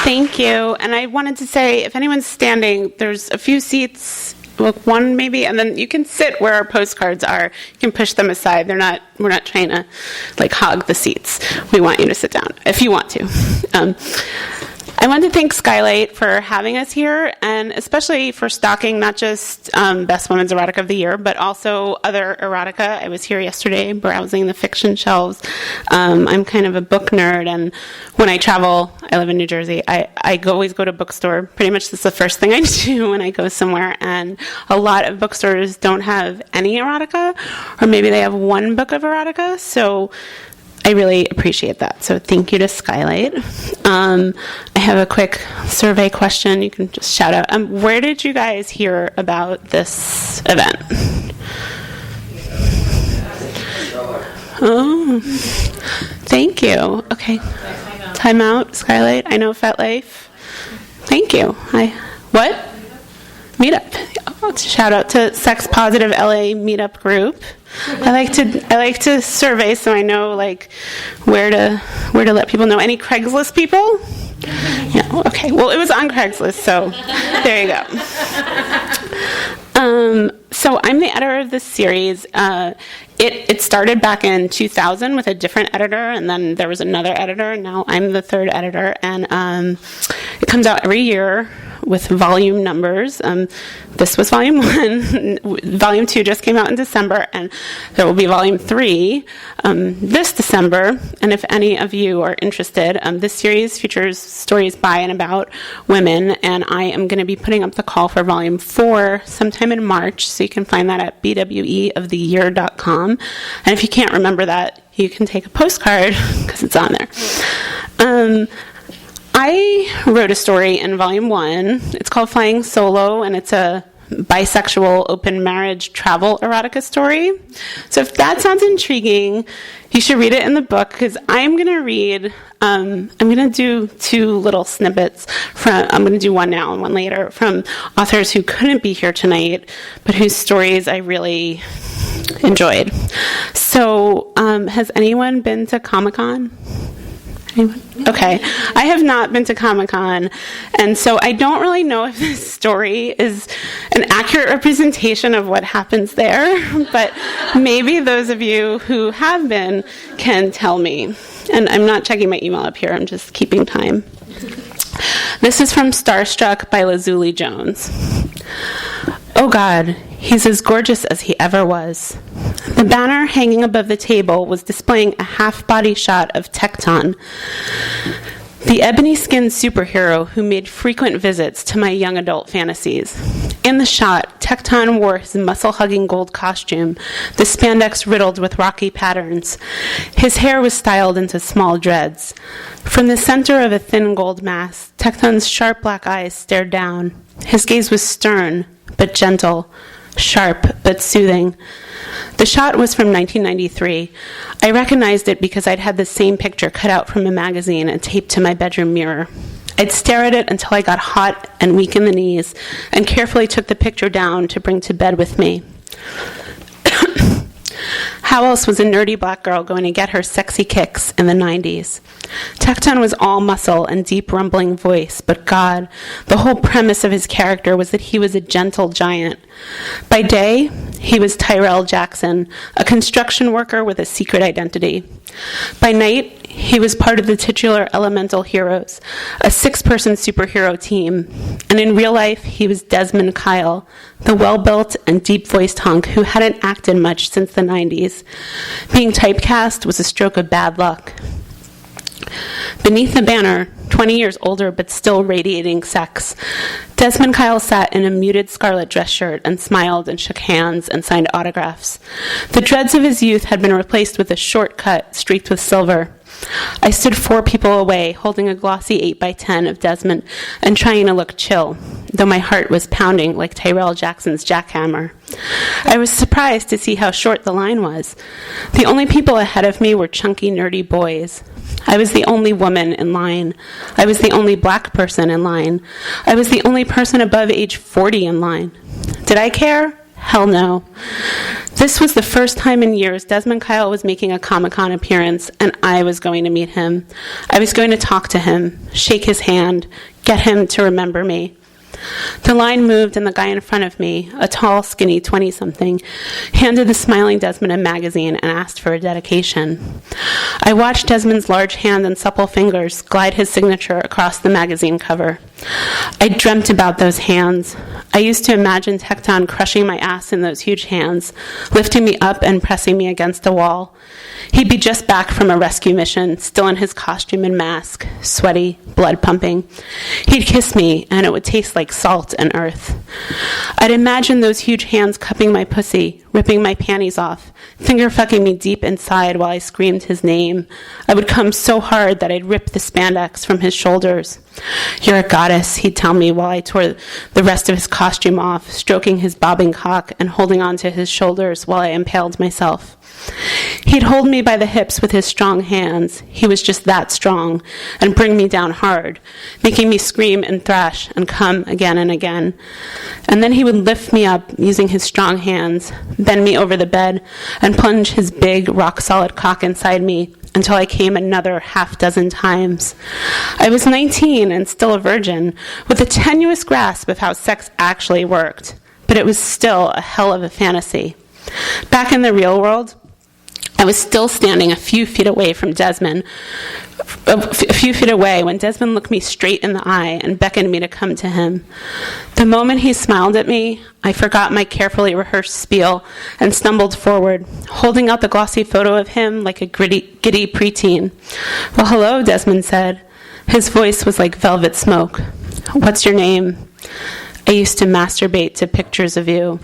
Thank you. And I wanted to say, if anyone's standing, there's a few seats, well, one maybe, and then you can sit where our postcards are. You can push them aside. We're not trying to like hog the seats. We want you to sit down if you want to. I want to thank Skylight for having us here, and especially for stocking not just Best Women's Erotica of the Year, but also other erotica. I was here yesterday browsing the fiction shelves. I'm kind of a book nerd, and when I travel, I live in New Jersey, I always go to a bookstore. Pretty much that's the first thing I do when I go somewhere, and a lot of bookstores don't have any erotica, or maybe they have one book of erotica, so I really appreciate that. So thank you to Skylight. I have a quick survey question. You can just shout out. Where did you guys hear about this event? Oh, thank you. Okay. Time out, Skylight. I know FetLife. Thank you. What? Meetup. Shout out to Sex Positive LA Meetup Group. I like to survey so I know like where to let people know. Any Craigslist people? No. Okay. Well, it was on Craigslist, so there you go. So I'm the editor of this series. It started back in 2000 with a different editor, and then there was another editor, and now I'm the third editor, and it comes out every year with volume numbers. This was volume 1. Volume 2 just came out in December, and there will be volume 3 this December. And if any of you are interested, this series features stories by and about women, and I am going to be putting up the call for volume 4 sometime in March, so you can find that at bweoftheyear.com. And if you can't remember that, you can take a postcard because it's on there. I wrote a story in volume 1. It's called Flying Solo, and it's a bisexual open marriage travel erotica story. So if that sounds intriguing, you should read it in the book, because I'm going to read, I'm going to do 2 little snippets I'm going to do one now and one later, from authors who couldn't be here tonight, but whose stories I really enjoyed. So has anyone been to Comic-Con? Anyone? Okay. I have not been to Comic-Con, and so I don't really know if this story is an accurate representation of what happens there, but maybe those of you who have been can tell me. And I'm not checking my email up here, I'm just keeping time. This is from Starstruck by Lazuli Jones. Oh God, he's as gorgeous as he ever was. The banner hanging above the table was displaying a half-body shot of Tecton, the ebony-skinned superhero who made frequent visits to my young adult fantasies. In the shot, Tecton wore his muscle-hugging gold costume, the spandex riddled with rocky patterns. His hair was styled into small dreads. From the center of a thin gold mask, Tecton's sharp black eyes stared down. His gaze was stern, but gentle, sharp, but soothing. The shot was from 1993. I recognized it because I'd had the same picture cut out from a magazine and taped to my bedroom mirror. I'd stare at it until I got hot and weak in the knees, and carefully took the picture down to bring to bed with me. How else was a nerdy black girl going to get her sexy kicks in the 90s? Tecton was all muscle and deep rumbling voice, but God, the whole premise of his character was that he was a gentle giant. By day, he was Tyrell Jackson, a construction worker with a secret identity. By night, he was part of the titular Elemental Heroes, a 6-person superhero team. And in real life, he was Desmond Kyle, the well-built and deep-voiced hunk who hadn't acted much since the 90s. Being typecast was a stroke of bad luck. Beneath the banner, 20 years older but still radiating sex, Desmond Kyle sat in a muted scarlet dress shirt and smiled and shook hands and signed autographs. The dreads of his youth had been replaced with a short cut streaked with silver. I stood 4 people away, holding a glossy 8x10 of Desmond and trying to look chill, though my heart was pounding like Tyrell Jackson's jackhammer. I was surprised to see how short the line was. The only people ahead of me were chunky, nerdy boys. I was the only woman in line. I was the only black person in line. I was the only person above age 40 in line. Did I care? Hell no. This was the first time in years Desmond Kyle was making a Comic-Con appearance, and I was going to meet him. I was going to talk to him, shake his hand, get him to remember me. The line moved, and the guy in front of me, a tall, skinny 20-something, handed the smiling Desmond a magazine and asked for a dedication. I watched Desmond's large hand and supple fingers glide his signature across the magazine cover. I dreamt about those hands. I used to imagine Tecton crushing my ass in those huge hands, lifting me up and pressing me against a wall. He'd be just back from a rescue mission, still in his costume and mask, sweaty, blood pumping. He'd kiss me, and it would taste like salt and earth. I'd imagine those huge hands cupping my pussy, ripping my panties off, finger-fucking me deep inside while I screamed his name. I would come so hard that I'd rip the spandex from his shoulders. "You're a goddess," he'd tell me while I tore the rest of his costume off, stroking his bobbing cock and holding onto his shoulders while I impaled myself. He'd hold me by the hips with his strong hands, he was just that strong, and bring me down hard, making me scream and thrash and come again and again. And then he would lift me up using his strong hands, bend me over the bed, and plunge his big, rock-solid cock inside me until I came another half-dozen times. I was 19 and still a virgin, with a tenuous grasp of how sex actually worked, but it was still a hell of a fantasy. Back in the real world, I was still standing a few feet away from Desmond, a few feet away when Desmond looked me straight in the eye and beckoned me to come to him. The moment he smiled at me, I forgot my carefully rehearsed spiel and stumbled forward, holding out the glossy photo of him like a giddy preteen. "Well, hello," Desmond said. His voice was like velvet smoke. "What's your name?" "I used to masturbate to pictures of you."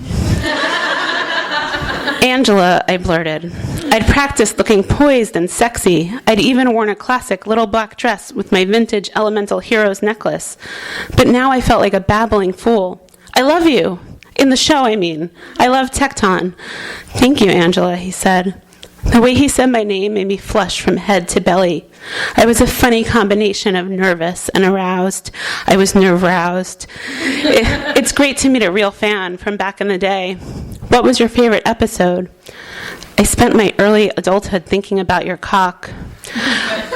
"Angela," I blurted. I'd practiced looking poised and sexy. I'd even worn a classic little black dress with my vintage Elemental Heroes necklace. But now I felt like a babbling fool. "I love you. In the show, I mean. I love Tecton." "Thank you, Angela," he said. The way he said my name made me flush from head to belly. I was a funny combination of nervous and aroused. I was nerve-roused. It's great to meet a real fan from back in the day. "What was your favorite episode?" "I spent my early adulthood thinking about your cock."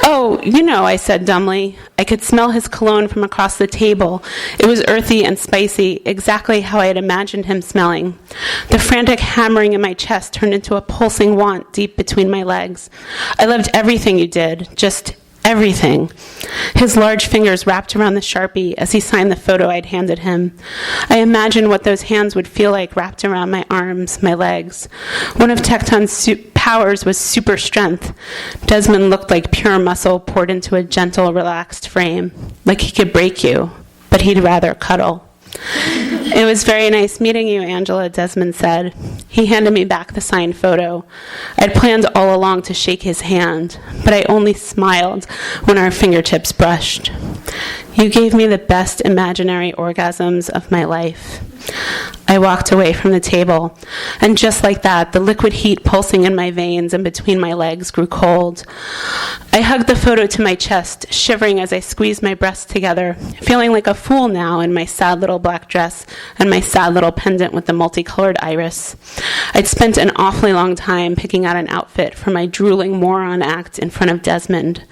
"Oh, you know," I said dumbly. I could smell his cologne from across the table. It was earthy and spicy, exactly how I had imagined him smelling. The frantic hammering in my chest turned into a pulsing want deep between my legs. "I loved everything you did, just everything." His large fingers wrapped around the Sharpie as he signed the photo I'd handed him. I imagined what those hands would feel like wrapped around my arms, my legs. One of Tecton's powers was super strength. Desmond looked like pure muscle poured into a gentle, relaxed frame, like he could break you, but he'd rather cuddle. "It was very nice meeting you, Angela," Desmond said. He handed me back the signed photo. I'd planned all along to shake his hand, but I only smiled when our fingertips brushed. "You gave me the best imaginary orgasms of my life." I walked away from the table, and just like that, the liquid heat pulsing in my veins and between my legs grew cold. I hugged the photo to my chest, shivering as I squeezed my breasts together, feeling like a fool now in my sad little black dress and my sad little pendant with the multicolored iris. I'd spent an awfully long time picking out an outfit for my drooling moron act in front of Desmond.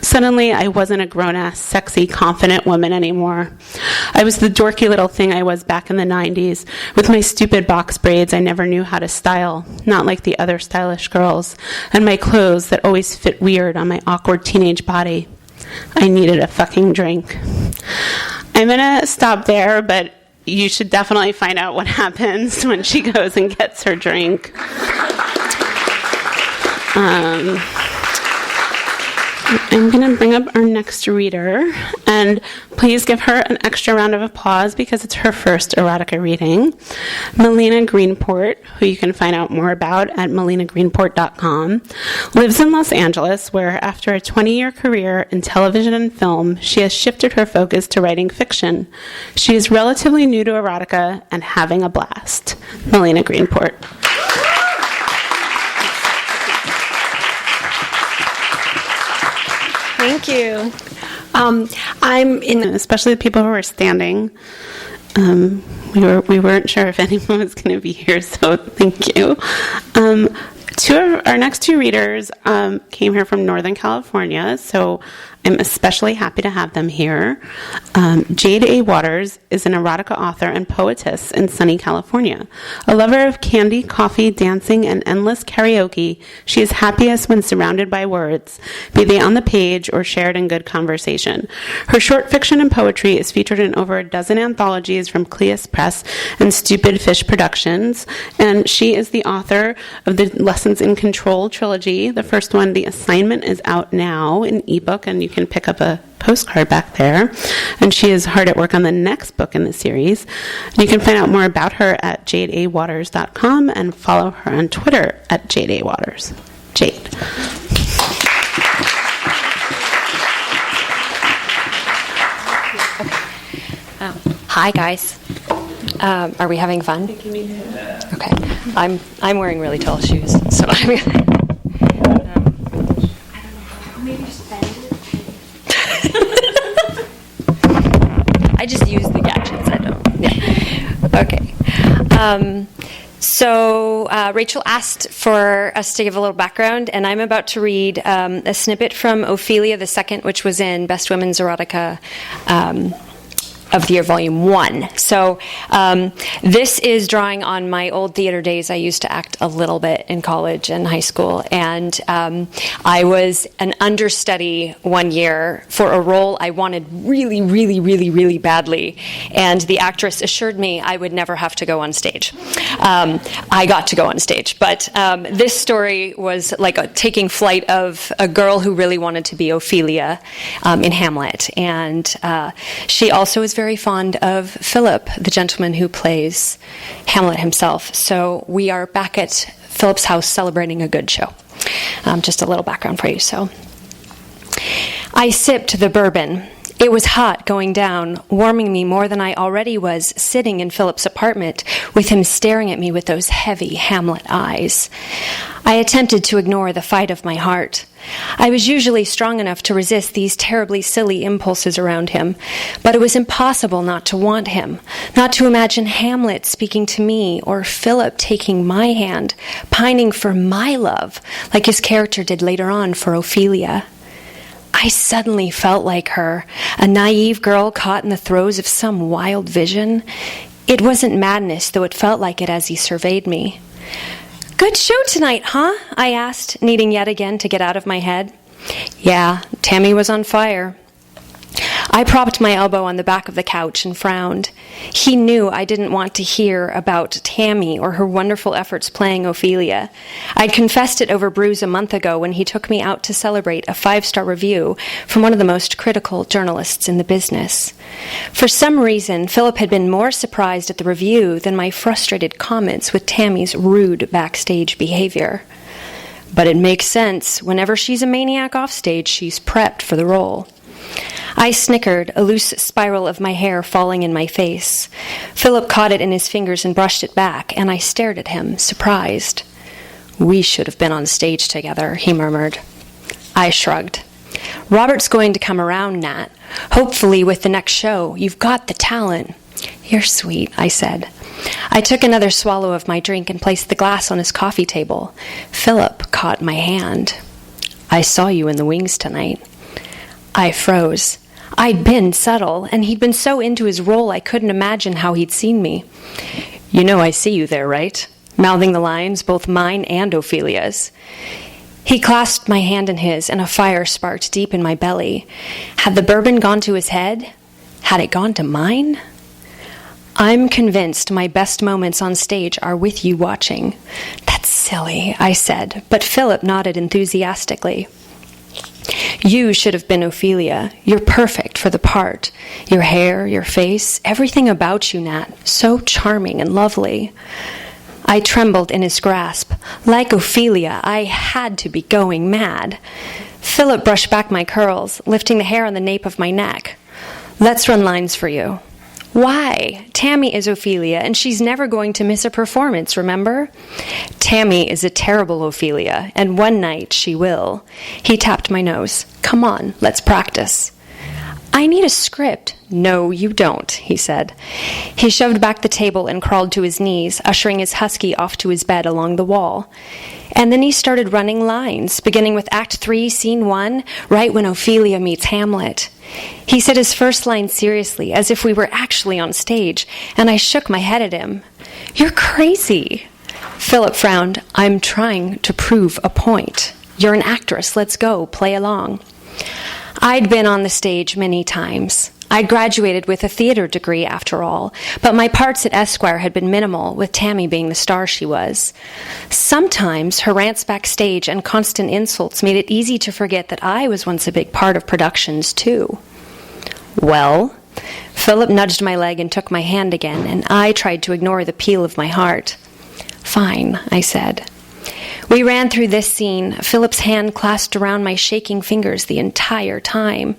Suddenly, I wasn't a grown-ass, sexy, confident woman anymore. I was the dorky little thing I was back in the 90s, with my stupid box braids I never knew how to style, not like the other stylish girls, and my clothes that always fit weird on my awkward teenage body. I needed a fucking drink. I'm gonna stop there, but you should definitely find out what happens when she goes and gets her drink. I'm going to bring up our next reader, and please give her an extra round of applause because it's her first erotica reading. Melina Greenport, who you can find out more about at melinagreenport.com, lives in Los Angeles, where after a 20-year career in television and film, she has shifted her focus to writing fiction. She is relatively new to erotica and having a blast. Melina Greenport. Thank you. I'm in, Especially the people who are standing. We weren't sure if anyone was going to be here, so thank you. Our next two readers came here from Northern California, so I'm especially happy to have them here. Jade A. Waters is an erotica author and poetess in sunny California. A lover of candy, coffee, dancing, and endless karaoke, she is happiest when surrounded by words, be they on the page or shared in good conversation. Her short fiction and poetry is featured in over a dozen anthologies from Cleis Press and Stupid Fish Productions, and she is the author of the Lessons in Control trilogy. The first one, The Assignment, is out now in ebook, and you can pick up a postcard back there. And she is hard at work on the next book in the series. You can find out more about her at jadeawaters.com and follow her on Twitter at jadeawaters. Jade. Hi, guys. Are we having fun? Okay. I'm wearing really tall shoes, so I'm I just use the gadgets. I don't. Yeah. Okay. So Rachel asked for us to give a little background, and I'm about to read a snippet from Ophelia II, which was in Best Women's Erotica of the year, Volume 1. So this is drawing on my old theater days. I used to act a little bit in college and high school, and I was an understudy one year for a role I wanted really, really, really, really badly, and the actress assured me I would never have to go on stage. I got to go on stage, but this story was like taking flight of a girl who really wanted to be Ophelia in Hamlet, and she also is very fond of Philip, the gentleman who plays Hamlet himself. So we are back at Philip's house celebrating a good show. Just a little background for you. So I sipped the bourbon. It was hot going down, warming me more than I already was sitting in Philip's apartment with him staring at me with those heavy Hamlet eyes. I attempted to ignore the fight of my heart. I was usually strong enough to resist these terribly silly impulses around him, but it was impossible not to want him, not to imagine Hamlet speaking to me or Philip taking my hand, pining for my love, like his character did later on for Ophelia. I suddenly felt like her, a naive girl caught in the throes of some wild vision. It wasn't madness, though it felt like it as he surveyed me. "Good show tonight, huh?" I asked, needing yet again to get out of my head. Yeah, Tammy was on fire. I propped my elbow on the back of the couch and frowned. He knew I didn't want to hear about Tammy or her wonderful efforts playing Ophelia. I'd confessed it over brews a month ago when he took me out to celebrate a 5-star review from one of the most critical journalists in the business. For some reason, Philip had been more surprised at the review than my frustrated comments with Tammy's rude backstage behavior. But it makes sense. Whenever she's a maniac offstage, she's prepped for the role. I snickered, a loose spiral of my hair falling in my face. Philip caught it in his fingers and brushed it back, and I stared at him, surprised. "We should have been on stage together," he murmured. I shrugged. "Robert's going to come around, Nat. Hopefully with the next show. You've got the talent." "You're sweet," I said. I took another swallow of my drink and placed the glass on his coffee table. Philip caught my hand. "I saw you in the wings tonight." I froze. I'd been subtle, and he'd been so into his role I couldn't imagine how he'd seen me. "You know I see you there, right?" Mouthing the lines, both mine and Ophelia's. He clasped my hand in his, and a fire sparked deep in my belly. Had the bourbon gone to his head? Had it gone to mine? "I'm convinced my best moments on stage are with you watching." "That's silly," I said, but Philip nodded enthusiastically. "You should have been Ophelia. You're perfect for the part. Your hair, your face, everything about you, Nat. So charming and lovely." I trembled in his grasp. Like Ophelia, I had to be going mad. Philip brushed back my curls, lifting the hair on the nape of my neck. "Let's run lines for you." "Why? Tammy is Ophelia, and she's never going to miss a performance, remember?" "Tammy is a terrible Ophelia, and one night she will." He tapped my nose. "Come on, let's practice." I need a script. No, you don't, he said. He shoved back the table and crawled to his knees, ushering his husky off to his bed along the wall. And then he started running lines, beginning with Act 3, Scene 1, right when Ophelia meets Hamlet. He said his first line seriously, as if we were actually on stage, and I shook my head at him. You're crazy. Philip frowned. I'm trying to prove a point. You're an actress. Let's go. Play along. I'd been on the stage many times. I'd graduated with a theater degree, after all, but my parts at Esquire had been minimal, with Tammy being the star she was. Sometimes her rants backstage and constant insults made it easy to forget that I was once a big part of productions, too. Well, Philip nudged my leg and took my hand again, and I tried to ignore the peal of my heart. Fine, I said. We ran through this scene, Philip's hand clasped around my shaking fingers the entire time.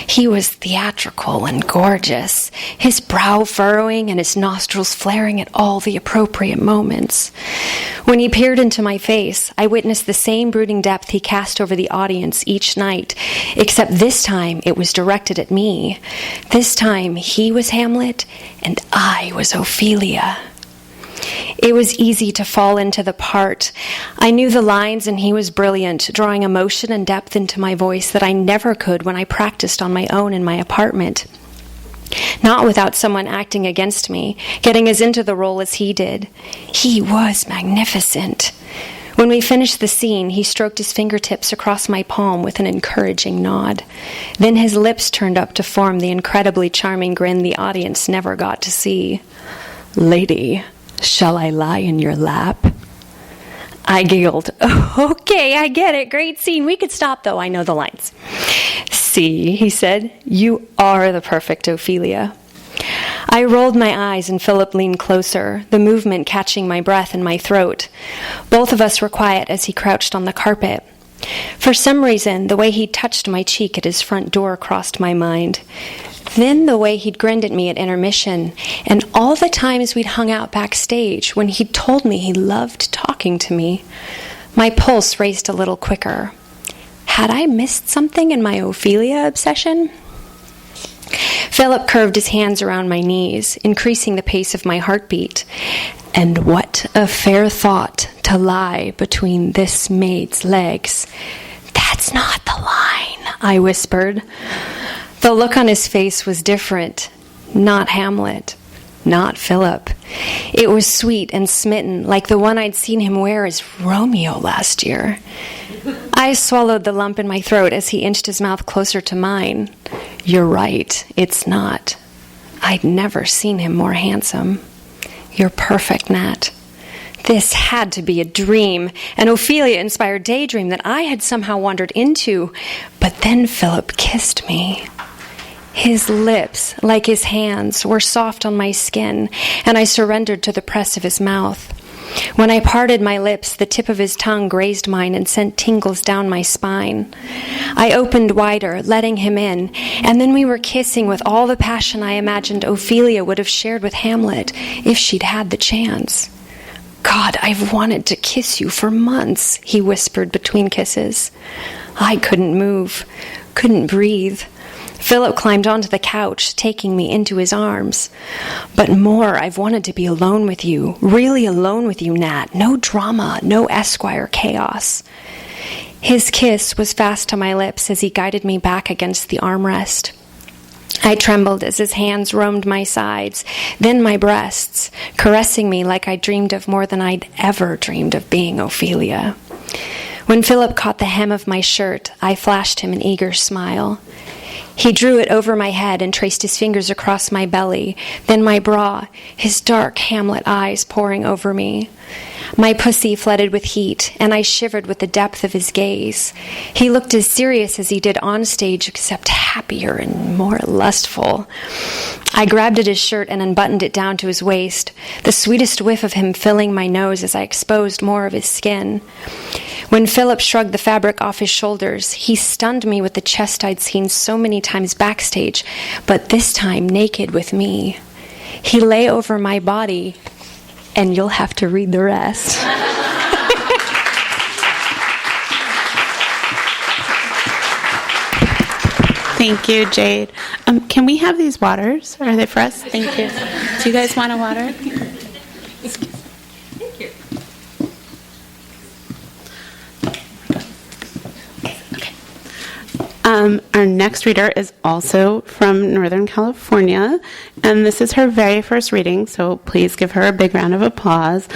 He was theatrical and gorgeous, his brow furrowing and his nostrils flaring at all the appropriate moments. When he peered into my face, I witnessed the same brooding depth he cast over the audience each night, except this time it was directed at me. This time he was Hamlet and I was Ophelia. It was easy to fall into the part. I knew the lines and he was brilliant, drawing emotion and depth into my voice that I never could when I practiced on my own in my apartment. Not without someone acting against me, getting as into the role as he did. He was magnificent. When we finished the scene, he stroked his fingertips across my palm with an encouraging nod. Then his lips turned up to form the incredibly charming grin the audience never got to see. Lady, shall I lie in your lap? I giggled. Oh, okay, I get it. Great scene. We could stop, though. I know the lines. See, he said, you are the perfect Ophelia. I rolled my eyes and Philip leaned closer, the movement catching my breath in my throat. Both of us were quiet as he crouched on the carpet. For some reason, the way he touched my cheek at his front door crossed my mind. Then the way he'd grinned at me at intermission, and all the times we'd hung out backstage when he'd told me he loved talking to me. My pulse raced a little quicker. Had I missed something in my Ophelia obsession? Philip curved his hands around my knees, increasing the pace of my heartbeat. And what a fair thought to lie between this maid's legs. That's not the line, I whispered. The look on his face was different. Not Hamlet. Not Philip. It was sweet and smitten, like the one I'd seen him wear as Romeo last year. I swallowed the lump in my throat as he inched his mouth closer to mine. You're right, it's not. I'd never seen him more handsome. You're perfect, Nat. This had to be a dream, an Ophelia-inspired daydream that I had somehow wandered into. But then Philip kissed me. His lips, like his hands, were soft on my skin, and I surrendered to the press of his mouth. When I parted my lips, the tip of his tongue grazed mine and sent tingles down my spine. I opened wider, letting him in, and then we were kissing with all the passion I imagined Ophelia would have shared with Hamlet if she'd had the chance. God, I've wanted to kiss you for months, he whispered between kisses. I couldn't move, couldn't breathe. Philip climbed onto the couch, taking me into his arms. But more, I've wanted to be alone with you, really alone with you, Nat. No drama, no Esquire chaos. His kiss was fast to my lips as he guided me back against the armrest. I trembled as his hands roamed my sides, then my breasts, caressing me like I dreamed of more than I'd ever dreamed of being Ophelia. When Philip caught the hem of my shirt, I flashed him an eager smile. He drew it over my head and traced his fingers across my belly, then my bra, his dark Hamlet eyes pouring over me. My pussy flooded with heat, and I shivered with the depth of his gaze. He looked as serious as he did on stage, except happier and more lustful. I grabbed at his shirt and unbuttoned it down to his waist, the sweetest whiff of him filling my nose as I exposed more of his skin. When Philip shrugged the fabric off his shoulders, he stunned me with the chest I'd seen so many times backstage, but this time naked with me. He lay over my body, and you'll have to read the rest. Thank you, Jade. Can we have these waters? Are they for us? Thank you. Do you guys want a water? Our next reader is also from Northern California, and this is her very first reading, so please give her a big round of applause.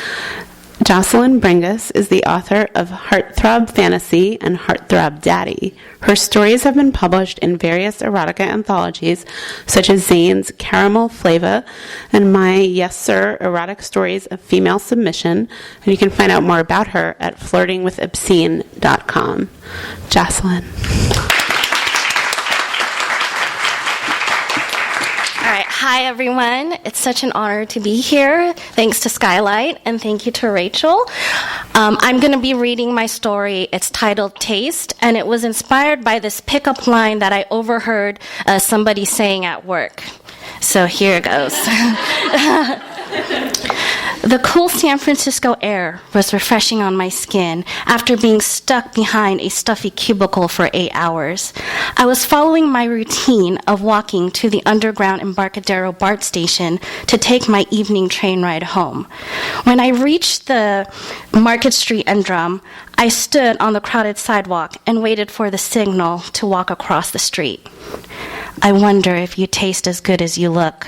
Jocelyn Bringas is the author of Heartthrob Fantasy and Heartthrob Daddy. Her stories have been published in various erotica anthologies, such as Zane's Caramel Flava and My Yes Sir Erotic Stories of Female Submission, and you can find out more about her at flirtingwithobscene.com. Jocelyn. All right. Hi, everyone. It's such an honor to be here. Thanks to Skylight, and thank you to Rachel. I'm going to be reading my story. It's titled Taste, and it was inspired by this pickup line that I overheard somebody saying at work. So here it goes. The cool San Francisco air was refreshing on my skin after being stuck behind a stuffy cubicle for 8 hours. I was following my routine of walking to the underground Embarcadero BART station to take my evening train ride home. When I reached the Market Street end drum, I stood on the crowded sidewalk and waited for the signal to walk across the street. I wonder if you taste as good as you look.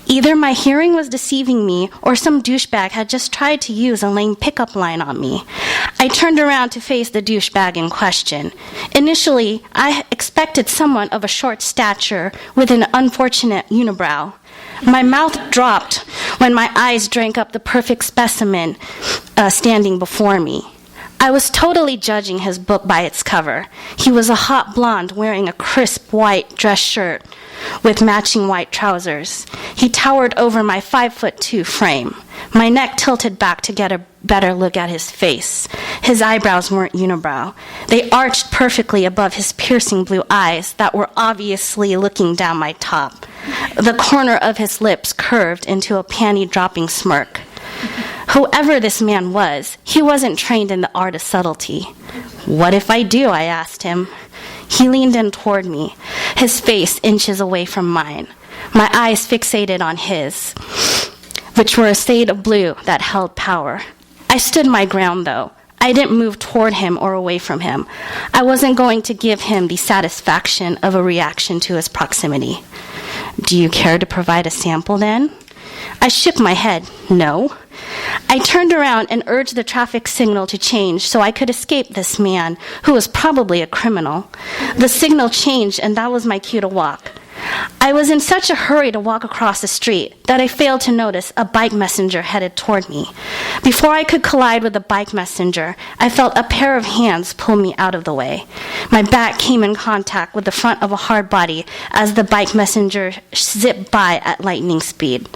Either my hearing was deceiving me or some douchebag had just tried to use a lame pickup line on me. I turned around to face the douchebag in question. Initially, I expected someone of a short stature with an unfortunate unibrow. My mouth dropped when my eyes drank up the perfect specimen standing before me. I was totally judging his book by its cover. He was a hot blonde wearing a crisp white dress shirt with matching white trousers. He towered over my 5'2" frame. My neck tilted back to get a better look at his face. His eyebrows weren't unibrow. They arched perfectly above his piercing blue eyes that were obviously looking down my top. The corner of his lips curved into a panty-dropping smirk. Whoever this man was, he wasn't trained in the art of subtlety. What if I do? I asked him. He leaned in toward me, his face inches away from mine. My eyes fixated on his, which were a shade of blue that held power. I stood my ground, though. I didn't move toward him or away from him. I wasn't going to give him the satisfaction of a reaction to his proximity. Do you care to provide a sample, then? I shook my head. No. I turned around and urged the traffic signal to change so I could escape this man, who was probably a criminal. The signal changed, and that was my cue to walk. I was in such a hurry to walk across the street that I failed to notice a bike messenger headed toward me. Before I could collide with the bike messenger, I felt a pair of hands pull me out of the way. My back came in contact with the front of a hard body as the bike messenger zipped by at lightning speed.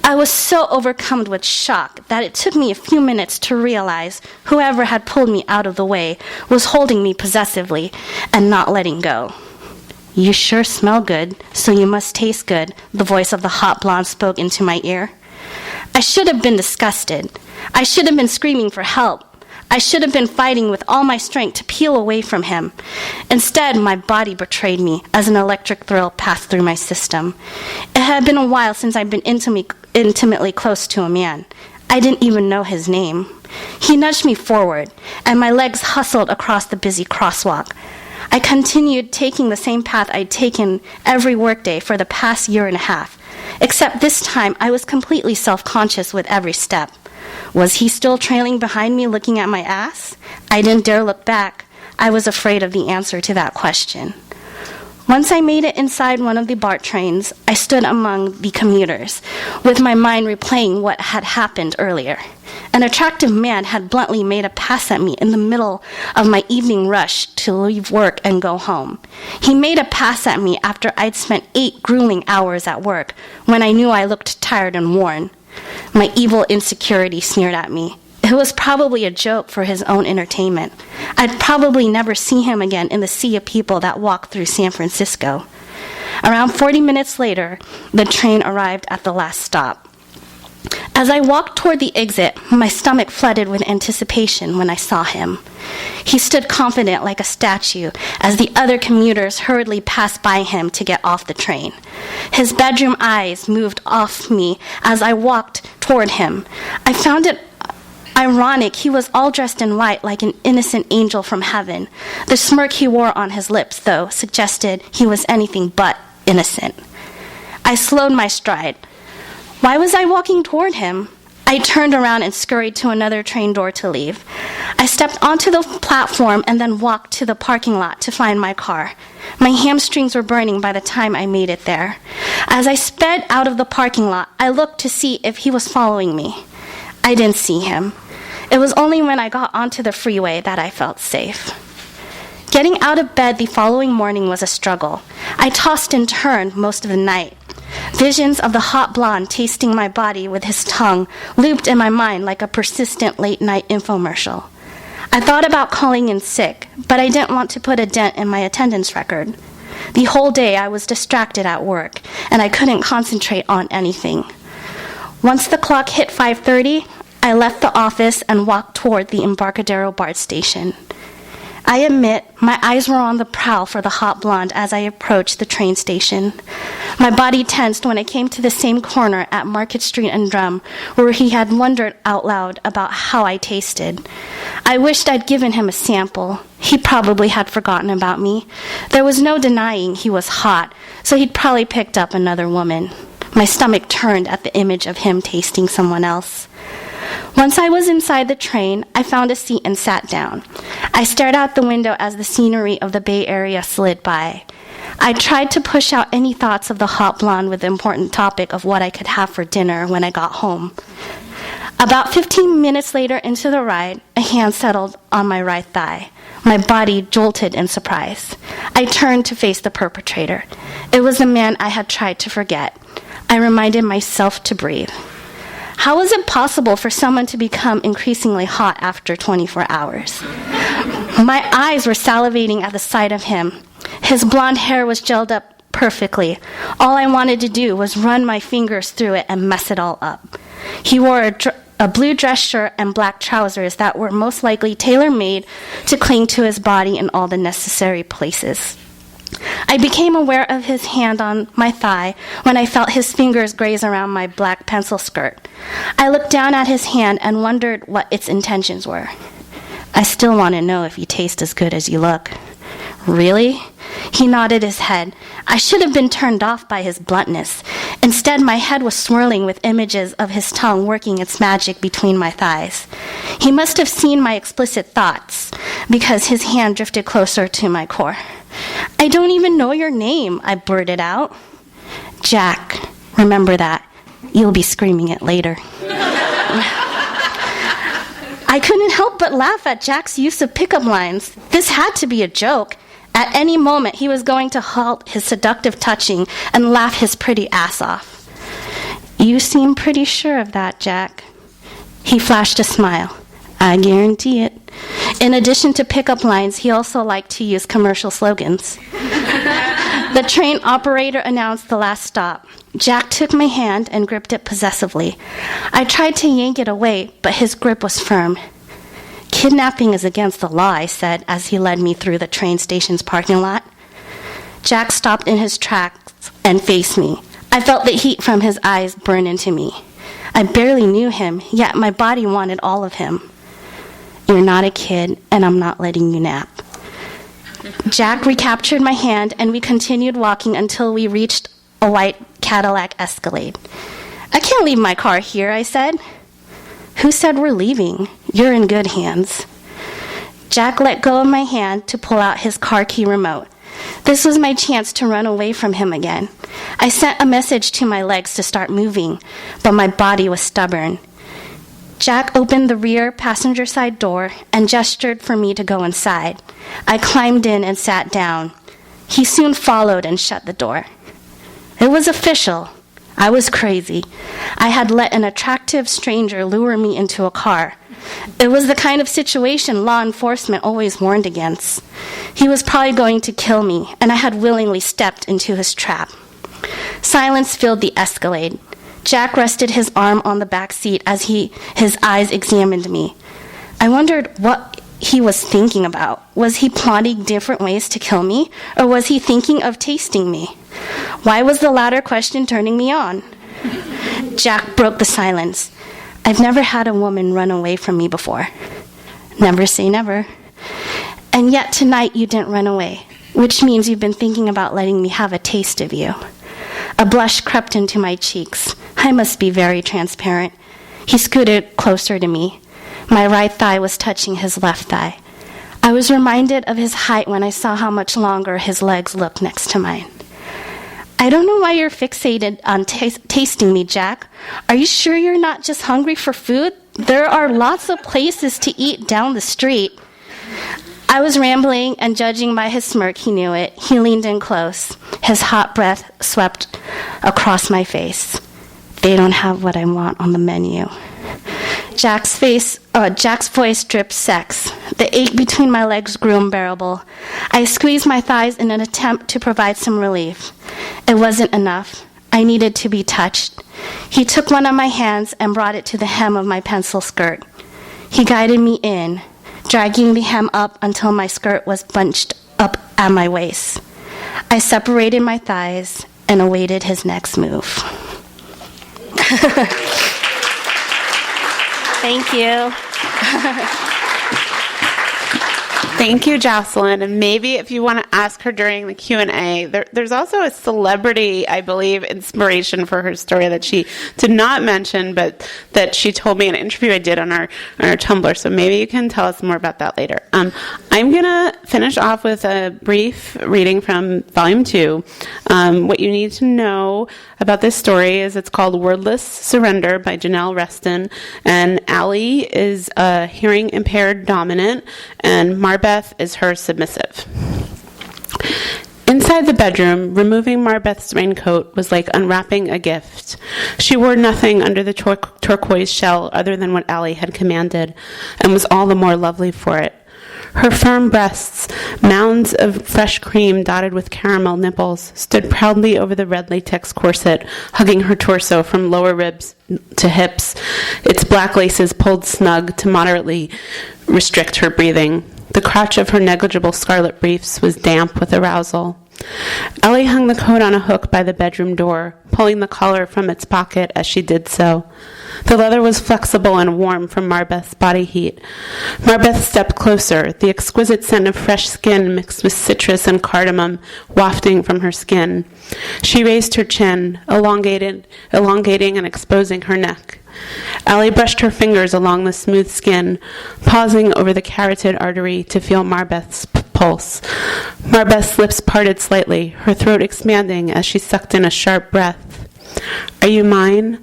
I was so overcome with shock that it took me a few minutes to realize whoever had pulled me out of the way was holding me possessively and not letting go. You sure smell good, so you must taste good, the voice of the hot blonde spoke into my ear. I should have been disgusted. I should have been screaming for help. I should have been fighting with all my strength to peel away from him. Instead, my body betrayed me as an electric thrill passed through my system. It had been a while since I'd been intimately close to a man. I didn't even know his name. He nudged me forward, and my legs hustled across the busy crosswalk. I continued taking the same path I'd taken every workday for the past year and a half, except this time I was completely self-conscious with every step. Was he still trailing behind me looking at my ass? I didn't dare look back. I was afraid of the answer to that question. Once I made it inside one of the BART trains, I stood among the commuters, with my mind replaying what had happened earlier. An attractive man had bluntly made a pass at me in the middle of my evening rush to leave work and go home. He made a pass at me after I'd spent 8 grueling hours at work, when I knew I looked tired and worn. My evil insecurity sneered at me. It was probably a joke for his own entertainment. I'd probably never see him again in the sea of people that walk through San Francisco. Around 40 minutes later, the train arrived at the last stop. As I walked toward the exit, my stomach flooded with anticipation when I saw him. He stood confident like a statue as the other commuters hurriedly passed by him to get off the train. His bedroom eyes moved off me as I walked toward him. I found it ironic. He was all dressed in white like an innocent angel from heaven. The smirk he wore on his lips, though, suggested he was anything but innocent. I slowed my stride. Why was I walking toward him? I turned around and scurried to another train door to leave. I stepped onto the platform and then walked to the parking lot to find my car. My hamstrings were burning by the time I made it there. As I sped out of the parking lot, I looked to see if he was following me. I didn't see him. It was only when I got onto the freeway that I felt safe. Getting out of bed the following morning was a struggle. I tossed and turned most of the night. Visions of the hot blonde tasting my body with his tongue looped in my mind like a persistent late-night infomercial. I thought about calling in sick, but I didn't want to put a dent in my attendance record. The whole day I was distracted at work, and I couldn't concentrate on anything. Once the clock hit 5:30, I left the office and walked toward the Embarcadero BART station. I admit, my eyes were on the prowl for the hot blonde as I approached the train station. My body tensed when I came to the same corner at Market Street and Drum, where he had wondered out loud about how I tasted. I wished I'd given him a sample. He probably had forgotten about me. There was no denying he was hot, so he'd probably picked up another woman. My stomach turned at the image of him tasting someone else. Once I was inside the train, I found a seat and sat down. I stared out the window as the scenery of the Bay Area slid by. I tried to push out any thoughts of the hot blonde with the important topic of what I could have for dinner when I got home. About 15 minutes later into the ride, a hand settled on my right thigh. My body jolted in surprise. I turned to face the perpetrator. It was the man I had tried to forget. I reminded myself to breathe. How was it possible for someone to become increasingly hot after 24 hours? My eyes were salivating at the sight of him. His blonde hair was gelled up perfectly. All I wanted to do was run my fingers through it and mess it all up. He wore a blue dress shirt and black trousers that were most likely tailor-made to cling to his body in all the necessary places. I became aware of his hand on my thigh when I felt his fingers graze around my black pencil skirt. I looked down at his hand and wondered what its intentions were. I still want to know if you taste as good as you look. Really? He nodded his head. I should have been turned off by his bluntness. Instead, my head was swirling with images of his tongue working its magic between my thighs. He must have seen my explicit thoughts because his hand drifted closer to my core. I don't even know your name, I blurted out. Jack, remember that. You'll be screaming it later. I couldn't help but laugh at Jack's use of pickup lines. This had to be a joke. At any moment, he was going to halt his seductive touching and laugh his pretty ass off. You seem pretty sure of that, Jack. He flashed a smile. I guarantee it. In addition to pickup lines, he also liked to use commercial slogans. The train operator announced the last stop. Jack took my hand and gripped it possessively. I tried to yank it away, but his grip was firm. Kidnapping is against the law, I said, as he led me through the train station's parking lot. Jack stopped in his tracks and faced me. I felt the heat from his eyes burn into me. I barely knew him, yet my body wanted all of him. You're not a kid, and I'm not letting you nap. Jack recaptured my hand, and we continued walking until we reached a white Cadillac Escalade. I can't leave my car here, I said. Who said we're leaving? You're in good hands. Jack let go of my hand to pull out his car key remote. This was my chance to run away from him again. I sent a message to my legs to start moving, but my body was stubborn. Jack opened the rear passenger side door and gestured for me to go inside. I climbed in and sat down. He soon followed and shut the door. It was official. I was crazy. I had let an attractive stranger lure me into a car. It was the kind of situation law enforcement always warned against. He was probably going to kill me, and I had willingly stepped into his trap. Silence filled the Escalade. Jack rested his arm on the back seat as his eyes examined me. I wondered what he was thinking about. Was he plotting different ways to kill me, or was he thinking of tasting me? Why was the latter question turning me on? Jack broke the silence. I've never had a woman run away from me before. Never say never. And yet tonight you didn't run away, which means you've been thinking about letting me have a taste of you. A blush crept into my cheeks. I must be very transparent. He scooted closer to me. My right thigh was touching his left thigh. I was reminded of his height when I saw how much longer his legs looked next to mine. I don't know why you're fixated on tasting me, Jack. Are you sure you're not just hungry for food? There are lots of places to eat down the street. I was rambling, and judging by his smirk, he knew it. He leaned in close. His hot breath swept across my face. They don't have what I want on the menu. Jack's voice dripped sex. The ache between my legs grew unbearable. I squeezed my thighs in an attempt to provide some relief. It wasn't enough. I needed to be touched. He took one of my hands and brought it to the hem of my pencil skirt. He guided me in, dragging the hem up until my skirt was bunched up at my waist. I separated my thighs and awaited his next move. Thank you. Thank you, Jocelyn. And maybe if you want to ask her during the Q&A, there's also a celebrity, I believe, inspiration for her story that she did not mention, but that she told me in an interview I did on our Tumblr. So maybe you can tell us more about that later. I'm going to finish off with a brief reading from Volume 2. What you need to know about this story is it's called Wordless Surrender by Janelle Reston. And Allie is a hearing-impaired dominant, and Marbeth is her submissive. Inside the bedroom, removing Marbeth's raincoat was like unwrapping a gift. She wore nothing under the turquoise shell other than what Allie had commanded, and was all the more lovely for it. Her firm breasts, mounds of fresh cream dotted with caramel nipples, stood proudly over the red latex corset, hugging her torso from lower ribs to hips, its black laces pulled snug to moderately restrict her breathing. The crotch of her negligible scarlet briefs was damp with arousal. Ellie hung the coat on a hook by the bedroom door, pulling the collar from its pocket as she did so. The leather was flexible and warm from Marbeth's body heat. Marbeth stepped closer, the exquisite scent of fresh skin mixed with citrus and cardamom wafting from her skin. She raised her chin, elongating and exposing her neck. Allie brushed her fingers along the smooth skin, pausing over the carotid artery to feel Marbeth's pulse. Marbeth's lips parted slightly, her throat expanding as she sucked in a sharp breath. "Are you mine?"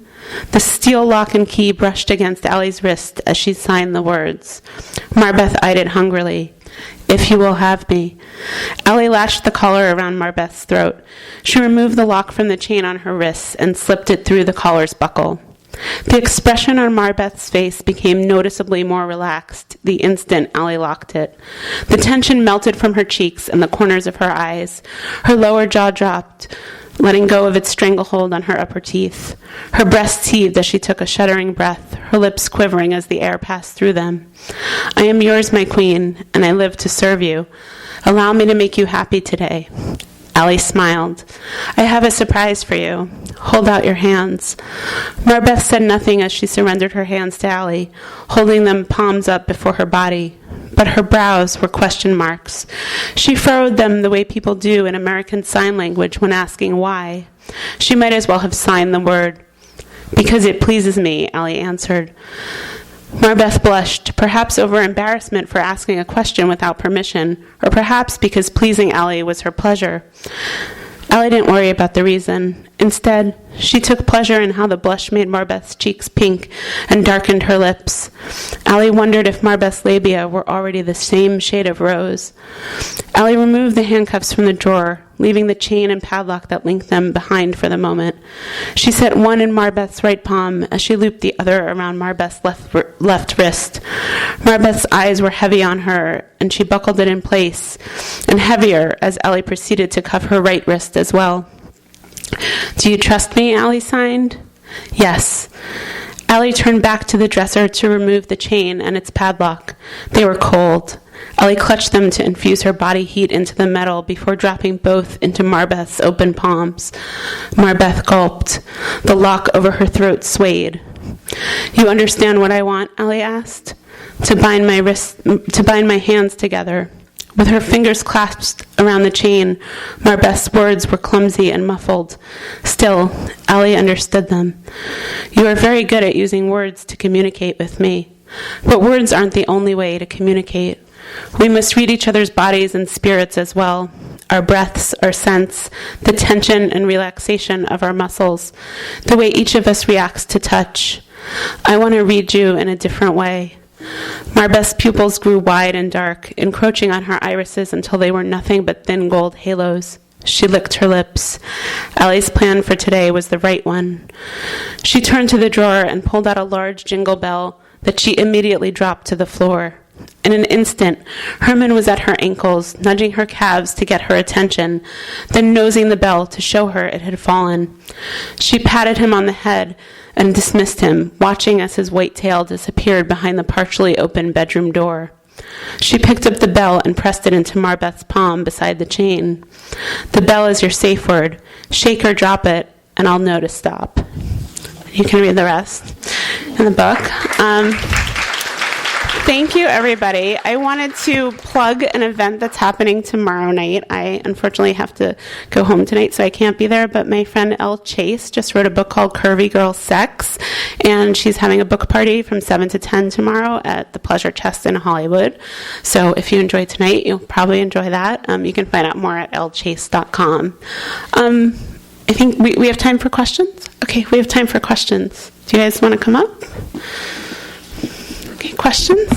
The steel lock and key brushed against Allie's wrist as she signed the words. Marbeth eyed it hungrily. "If you will have me." Allie latched the collar around Marbeth's throat. She removed the lock from the chain on her wrists and slipped it through the collar's buckle. The expression on Marbeth's face became noticeably more relaxed the instant Allie locked it. The tension melted from her cheeks and the corners of her eyes. Her lower jaw dropped, letting go of its stranglehold on her upper teeth. Her breasts heaved as she took a shuddering breath, her lips quivering as the air passed through them. "I am yours, my queen, and I live to serve you. Allow me to make you happy today." Allie smiled. "I have a surprise for you. Hold out your hands." Marbeth said nothing as she surrendered her hands to Allie, holding them palms up before her body. But her brows were question marks. She furrowed them the way people do in American Sign Language when asking why. She might as well have signed the word. "Because it pleases me," Allie answered. Marbeth blushed, perhaps over embarrassment for asking a question without permission, or perhaps because pleasing Allie was her pleasure. Allie didn't worry about the reason. Instead, she took pleasure in how the blush made Marbeth's cheeks pink and darkened her lips. Allie wondered if Marbeth's labia were already the same shade of rose. Allie removed the handcuffs from the drawer, leaving the chain and padlock that linked them behind for the moment. She set one in Marbeth's right palm as she looped the other around Marbeth's left wrist. Marbeth's eyes were heavy on her, and she buckled it in place, and heavier as Allie proceeded to cuff her right wrist as well. "Do you trust me?" Allie signed. Yes. Allie turned back to the dresser to remove the chain and its padlock. They were cold. Allie clutched them to infuse her body heat into the metal before dropping both into Marbeth's open palms. Marbeth gulped. The lock over her throat swayed. You understand what I want? Allie asked. To bind my hands together. With her fingers clasped around the chain, Marbeth's words were clumsy and muffled. Still, Allie understood them. You are very good at using words to communicate with me. But words aren't the only way to communicate. We must read each other's bodies and spirits as well. Our breaths, our scents, the tension and relaxation of our muscles, the way each of us reacts to touch. I want to read you in a different way. Marbeth's pupils grew wide and dark, encroaching on her irises until they were nothing but thin gold halos. She licked her lips. Allie's plan for today was the right one. She turned to the drawer and pulled out a large jingle bell that she immediately dropped to the floor. In an instant, Herman was at her ankles, nudging her calves to get her attention, then nosing the bell to show her it had fallen. She patted him on the head and dismissed him, watching as his white tail disappeared behind the partially open bedroom door. She picked up the bell and pressed it into Marbeth's palm beside the chain. The bell is your safe word. Shake or drop it, and I'll know to stop. You can read the rest in the book. Thank you, everybody. I wanted to plug an event that's happening tomorrow night. I unfortunately have to go home tonight, so I can't be there, but my friend Elle Chase just wrote a book called Curvy Girl Sex, and she's having a book party from 7 to 10 tomorrow at the Pleasure Chest in Hollywood. So if you enjoy tonight, you'll probably enjoy that. You can find out more at llchase.com. I think we have time for questions? Okay, we have time for questions. Do you guys want to come up? Okay, questions?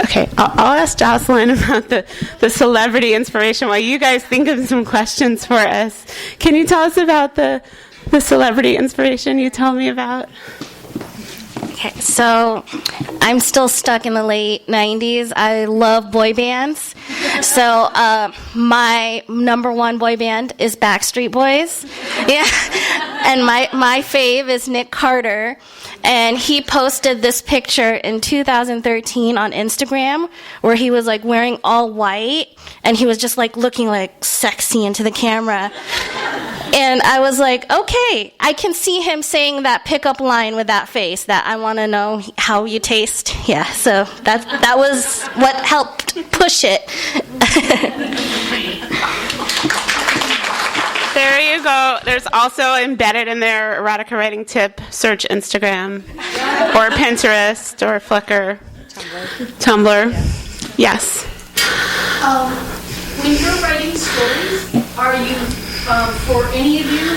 Okay, I'll ask Jocelyn about the celebrity inspiration while you guys think of some questions for us. Can you tell us about the celebrity inspiration you told me about? Okay, so I'm still stuck in the late 90s. I love boy bands. So my number one boy band is Backstreet Boys. Yeah. And my fave is Nick Carter. And he posted this picture in 2013 on Instagram where he was like wearing all white and he was just like looking like sexy into the camera. And I was like, okay, I can see him saying that pickup line with that face, that I want to know how you taste. Yeah, so that was what helped push it. There you go. There's also embedded in there erotica writing tip. Search Instagram or Pinterest or Flickr. Tumblr. Yes. When you're writing stories, are you, for any of you,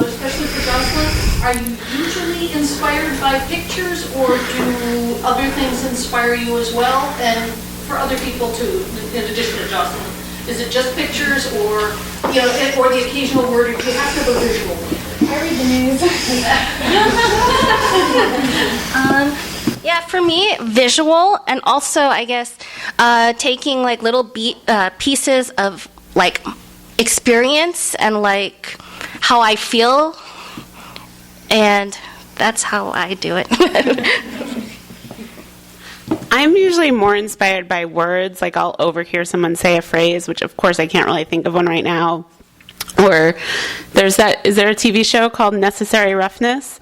especially for Jocelyn, are you usually inspired by pictures or do other things inspire you as well? And for other people too, in addition to Jocelyn? Is it just pictures or, you know, or the occasional word, or do you have to have a visual? I read the news. Yeah, for me, visual, and also, I guess, taking like little pieces of like experience and like how I feel, and that's how I do it. I'm usually more inspired by words. Like I'll overhear someone say a phrase, which of course I can't really think of one right now. Or is there a TV show called Necessary Roughness?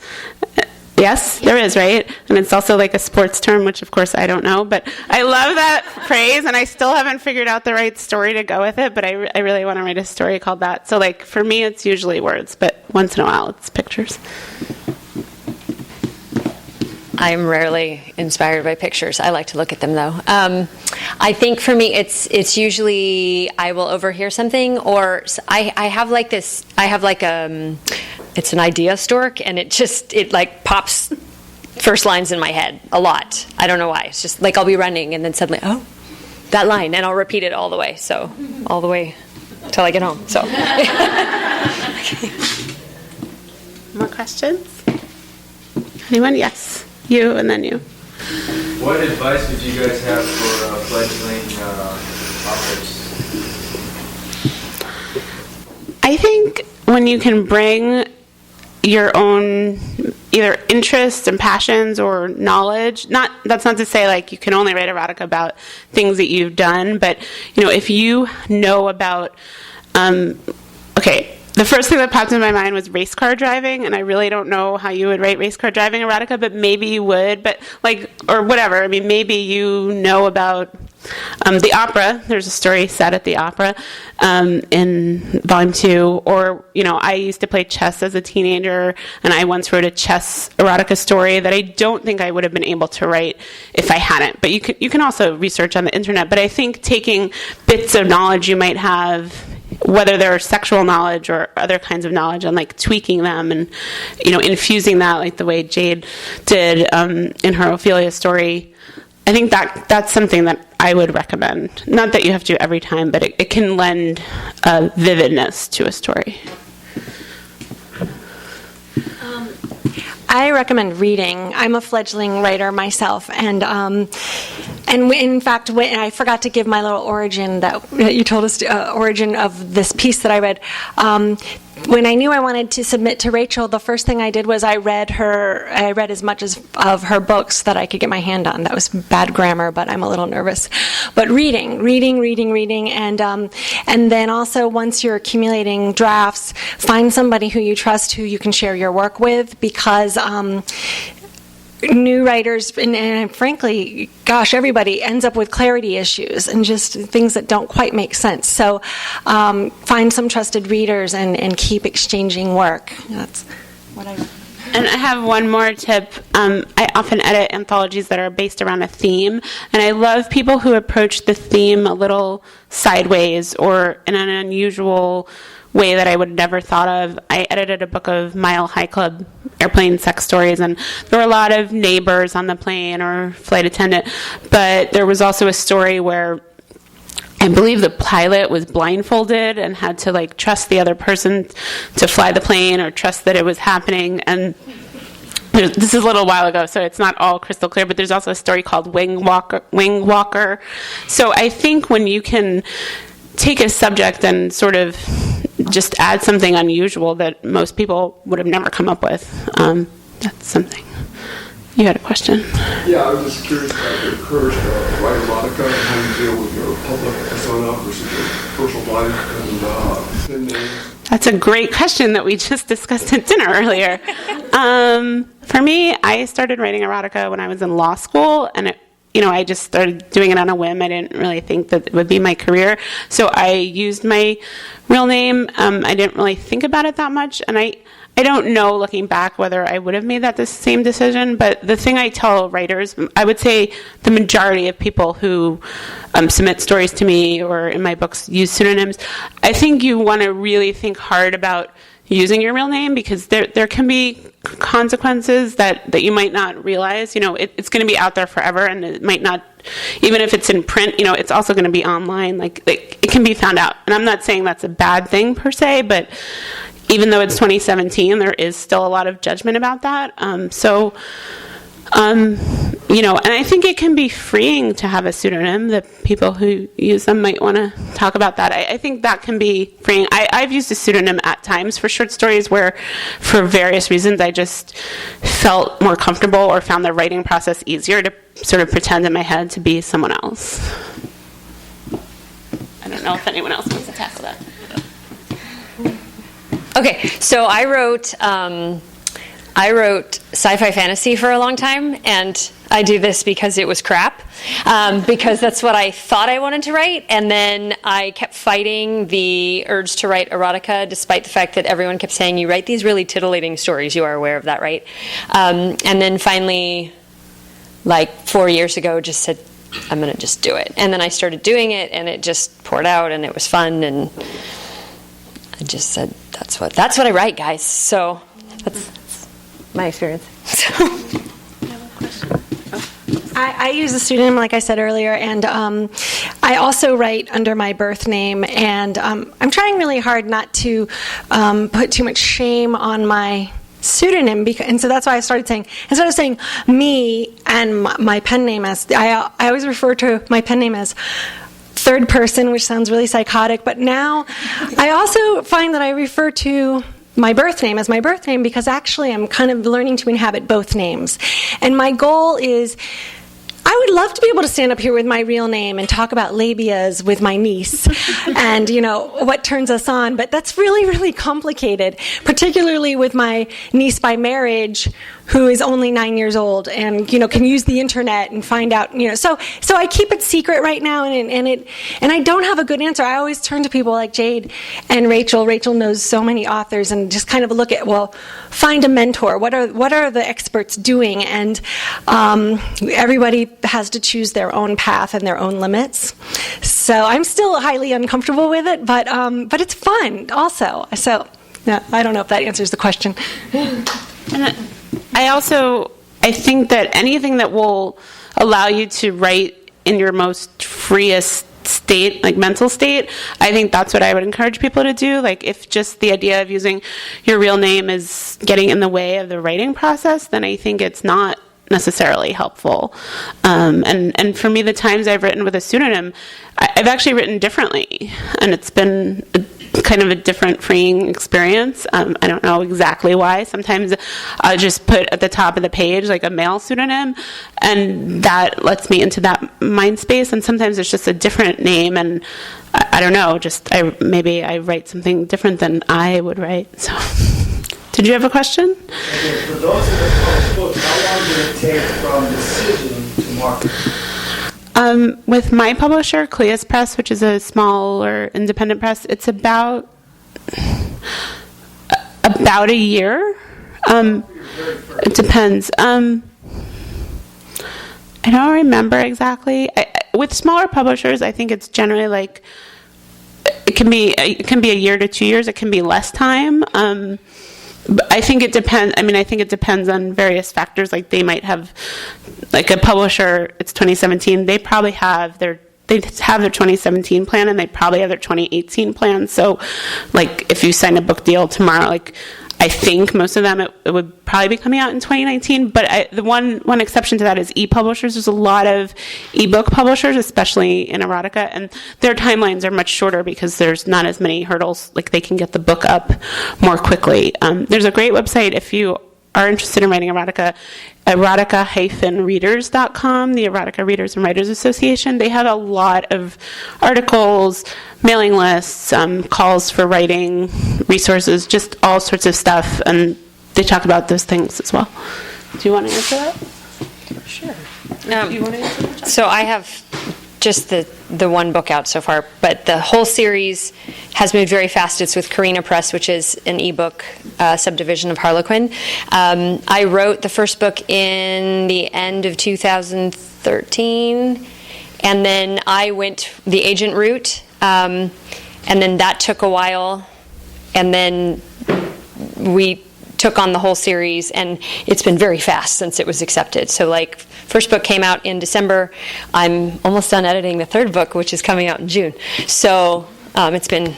Yes, there is, right? And it's also like a sports term, which of course I don't know. But I love that phrase, and I still haven't figured out the right story to go with it, but I really want to write a story called that. So like for me, it's usually words, but once in a while it's pictures. I'm rarely inspired by pictures. I like to look at them, though. I think for me, it's usually I will overhear something, or I have like this. I have like it's an idea stork, and it like pops first lines in my head a lot. I don't know why. It's just like I'll be running, and then suddenly, oh, that line, and I'll repeat it all the way. So all the way till I get home. So. More questions? Anyone? Yes. You and then you. What advice would you guys have for fledgling authors? I think when you can bring your own either interests and passions or knowledge. That's not to say like you can only write erotica about things that you've done, but if you know about the first thing that popped in my mind was race car driving, and I really don't know how you would write race car driving erotica, but maybe you would, or whatever. I mean, maybe you know about the opera. There's a story set at the opera in Volume 2, or, I used to play chess as a teenager, and I once wrote a chess erotica story that I don't think I would have been able to write if I hadn't. But you can also research on the internet, but I think taking bits of knowledge you might have, whether they're sexual knowledge or other kinds of knowledge, and like tweaking them and infusing that like the way Jade did in her Ophelia story. I think that's something that I would recommend. Not that you have to every time, but it can lend vividness to a story. I recommend reading. I'm a fledgling writer myself, and in fact, when I forgot to give my little origin that you told us, origin of this piece that I read. When I knew I wanted to submit to Rachel, the first thing I did was I read as much of her books that I could get my hand on. That was bad grammar, but I'm a little nervous. But reading, and then also once you're accumulating drafts, find somebody who you trust, who you can share your work with, because new writers, and frankly, everybody ends up with clarity issues and just things that don't quite make sense. So find some trusted readers and keep exchanging work. That's what I. And I have one more tip. I often edit anthologies that are based around a theme, and I love people who approach the theme a little sideways or in an unusual way that I would never thought of. I edited a book of Mile High Club airplane sex stories, and there were a lot of neighbors on the plane or flight attendant, but there was also a story where I believe the pilot was blindfolded and had to like trust the other person to fly the plane or trust that it was happening. And this is a little while ago, so it's not all crystal clear, but there's also a story called Wing Walker. So I think when you can take a subject and sort of just add something unusual that most people would have never come up with, that's something. You had a question? Yeah, I was just curious about your courage to write erotica and how you deal with your public persona versus your personal life and names. That's a great question that we just discussed at dinner earlier. For me, I started writing erotica when I was in law school, and I just started doing it on a whim. I didn't really think that it would be my career. So I used my real name. I didn't really think about it that much. And I don't know, looking back, whether I would have made that same decision. But the thing I tell writers, I would say the majority of people who submit stories to me or in my books use pseudonyms, I think you want to really think hard about using your real name, because there can be consequences that you might not realize. It's going to be out there forever, and it might not, even if it's in print, it's also going to be online. Like it can be found out. And I'm not saying that's a bad thing per se, but even though it's 2017, there is still a lot of judgment about that. And I think it can be freeing to have a pseudonym. The people who use them might want to talk about that. I think that can be freeing. I've used a pseudonym at times for short stories where, for various reasons, I just felt more comfortable or found the writing process easier to sort of pretend in my head to be someone else. I don't know if anyone else wants to tackle that. Okay, so I wrote sci-fi fantasy for a long time, and I do this because it was crap, because that's what I thought I wanted to write, and then I kept fighting the urge to write erotica, despite the fact that everyone kept saying, you write these really titillating stories, you are aware of that, right? And then finally, like 4 years ago, just said, I'm going to just do it. And then I started doing it, and it just poured out, and it was fun, and I just said, that's what I write, guys. So that's my experience. I use a pseudonym, like I said earlier, and I also write under my birth name, and I'm trying really hard not to put too much shame on my pseudonym, and so that's why I started saying, instead of saying me and my pen name as, I always refer to my pen name as third person, which sounds really psychotic, but now I also find that I refer to my birth name as my birth name because actually I'm kind of learning to inhabit both names. And my goal is, I would love to be able to stand up here with my real name and talk about labias with my niece and, what turns us on. But that's really, really complicated, particularly with my niece by marriage, who is only 9 years old and, can use the internet and find out, So I keep it secret right now, and I don't have a good answer. I always turn to people like Jade and Rachel. Rachel knows so many authors, and just kind of look at, find a mentor. What are the experts doing? And everybody has to choose their own path and their own limits. So I'm still highly uncomfortable with it, but it's fun also. So no, I don't know if that answers the question. And I think that anything that will allow you to write in your most freest state, like mental state, I think that's what I would encourage people to do. Like, if just the idea of using your real name is getting in the way of the writing process, then I think it's not necessarily helpful. And for me, the times I've written with a pseudonym, I've actually written differently, and it's been kind of a different freeing experience. I don't know exactly why. Sometimes I'll just put at the top of the page like a male pseudonym, and that lets me into that mind space. And sometimes it's just a different name, and I don't know, maybe I write something different than I would write. So, did you have a question? Okay, for those who have published books, how long did it take from decision to market? With my publisher, Cleis Press, which is a smaller independent press, it's about a year. It depends. I don't remember exactly. With smaller publishers, I think it's generally like it can be a year to 2 years. It can be less time. But I think it depends. I think it depends on various factors. Like, they might have, like, a publisher, it's 2017, they probably have their 2017 plan, and they probably have their 2018 plan. So, like, if you sign a book deal tomorrow, like, I think most of them, it would probably be coming out in 2019. But the one exception to that is e-publishers. There's a lot of e-book publishers, especially in erotica, and their timelines are much shorter because there's not as many hurdles. Like, they can get the book up more quickly. There's a great website if you are interested in writing erotica, erotica-readers.com, the Erotica Readers and Writers Association. They have a lot of articles, mailing lists, calls for writing, resources, just all sorts of stuff, and they talk about those things as well. Do you want to answer that? Sure. Do you want to answer that? So I have just the one book out so far, but the whole series has moved very fast. It's with Carina Press, which is an ebook subdivision of Harlequin. I wrote the first book in the end of 2013, and then I went the agent route, and then that took a while, and then we took on the whole series, and it's been very fast since it was accepted. So, like, first book came out in December. I'm almost done editing the third book, which is coming out in June. So it's been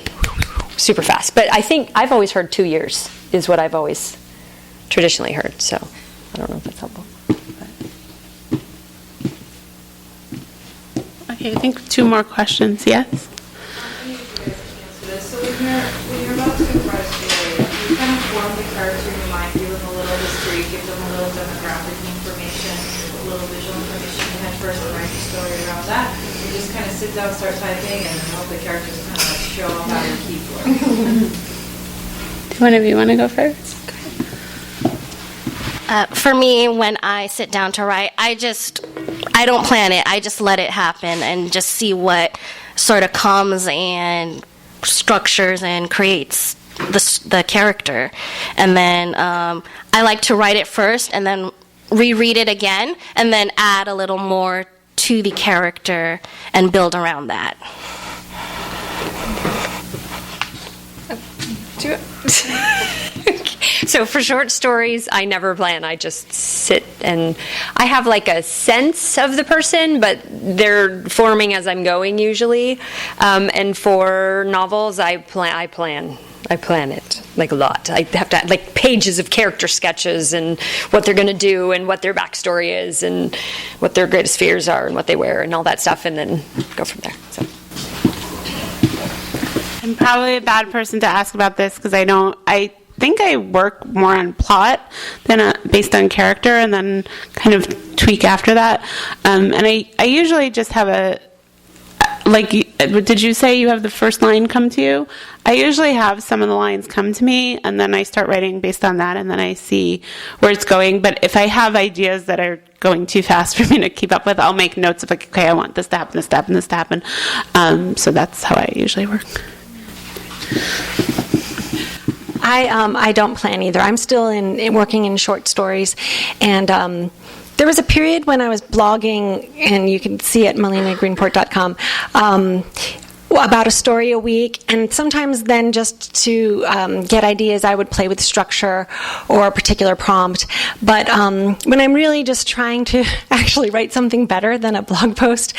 super fast. But I think I've always heard 2 years is what I've always traditionally heard. So I don't know if that's helpful. Okay, I think 2 more questions. Yes? So when you're about to write a story, you kind of form the character in your mind, give them a little history, give them a little demographic information, a little visual information, and then first write the story around that. You just kind of sit down, start typing, and then hope the characters kind of like show up on your keyboard. Do one of you want to go first? For me, when I sit down to write, I don't plan it. I just let it happen and just see what sort of comes and structures and creates the character. And then I like to write it first and then reread it again and then add a little more to the character and build around that. So for short stories, I never plan. I just sit, and I have like a sense of the person, but they're forming as I'm going usually. And for novels, I plan it like a lot. I have to like pages of character sketches and what they're going to do and what their backstory is and what their greatest fears are and what they wear and all that stuff, and then go from there. So. I'm probably a bad person to ask about this because I think I work more on plot than based on character, and then kind of tweak after that. And I usually just have did you say you have the first line come to you? I usually have some of the lines come to me, and then I start writing based on that, and then I see where it's going. But if I have ideas that are going too fast for me to keep up with, I'll make notes of like, okay, I want this to happen, this to happen, this to happen. So that's how I usually work. I don't plan either. I'm still working in short stories, and there was a period when I was blogging, and you can see it at melina@greenport.com, about a story a week, and sometimes then just to get ideas, I would play with structure or a particular prompt. But when I'm really just trying to actually write something better than a blog post,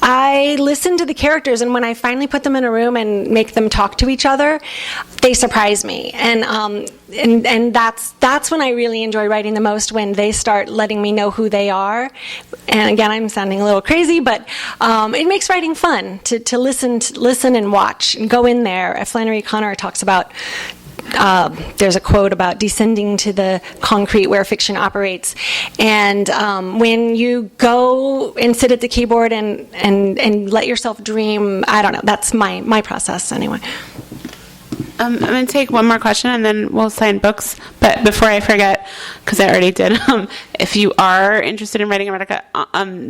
I listen to the characters, and when I finally put them in a room and make them talk to each other, they surprise me. And that's when I really enjoy writing the most, when they start letting me know who they are. And again, I'm sounding a little crazy, but it makes writing fun to listen and watch and go in there. Flannery Connor talks about. There's a quote about descending to the concrete where fiction operates, and when you go and sit at the keyboard and let yourself dream, I don't know, that's my process anyway. I'm going to take one more question, and then we'll sign books. But before I forget, because I already did, if you are interested in writing erotica,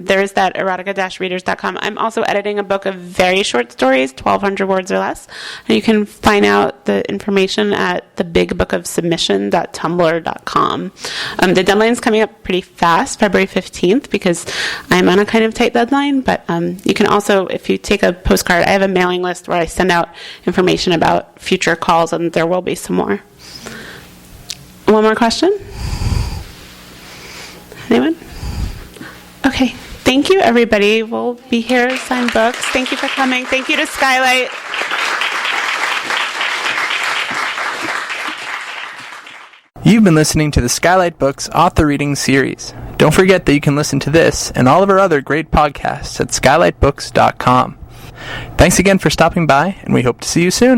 there's that erotica-readers.com. I'm also editing a book of very short stories, 1,200 words or less. And you can find out the information at thebigbookofsubmission.tumblr.com. The deadline's coming up pretty fast, February 15th, because I'm on a kind of tight deadline. But you can also, if you take a postcard, I have a mailing list where I send out information about future calls, and there will be some more. One more question? Anyone? Okay. Thank you, everybody. We'll be here to sign books. Thank you for coming. Thank you to Skylight. You've been listening to the Skylight Books Author Reading Series. Don't forget that you can listen to this and all of our other great podcasts at skylightbooks.com. Thanks again for stopping by, and we hope to see you soon.